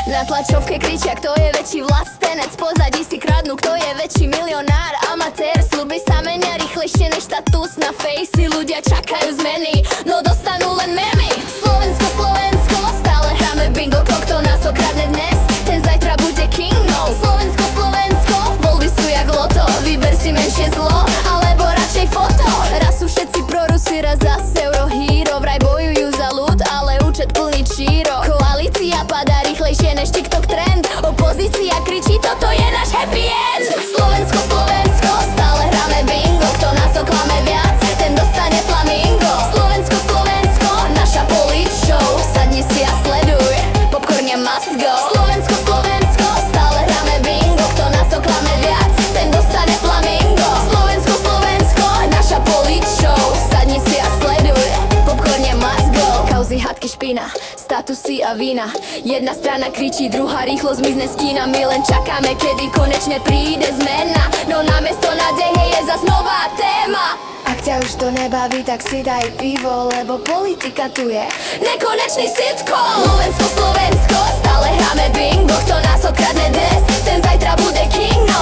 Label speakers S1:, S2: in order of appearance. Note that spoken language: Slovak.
S1: Na tlačovke kričia, kto je väčší vlastenec. Pozadí si kradnú, kto je väčší milionár. Amatér, sľuby sa menia rýchlejšie než status na fejsi. Ľudia čakajú zmeny, no dostanú len memy. Slovensko, Slovensko, stále hráme bingo. Kto nás okradne dnes, ten zajtra bude kingom. Slovensko, Slovensko, voľby sú jak loto. Vyber si menšie zlo, alebo radšej foto. Raz sú všetci prorusy, raz zase eurohero. Vraj bojujú za ľud, ale účet plný číro. Koalícia padá rýchlejšie než TikTok trend. Opozícia kričí, toto je náš happy end. Slovensko, Slovensko, stále hráme bingo. Kto nás oklame viac, ten dostane flamingo. Slovensko, Slovensko, naša polit show. Sadni si a sleduj, popcorn must go. Slovensko, Slovensko, stále hráme bingo. Kto nás oklame viac, ten dostane flamingo. Slovensko, Slovensko, naša polit show. Sadni si a sleduj, popcorn must go. Kauzy, hádky, špina, statusy a vína. Jedna strana kričí, druhá rýchlo zmizne z kína. My len čakáme, kedy konečne príde zmena. No namiesto nádeje je zas nová téma. Ak ťa už to nebaví, tak si daj pivo, lebo politika tu je nekonečný sitcom. Slovensko, Slovensko, stále hráme bingo. Kto nás okradne dnes, ten zajtra bude king. No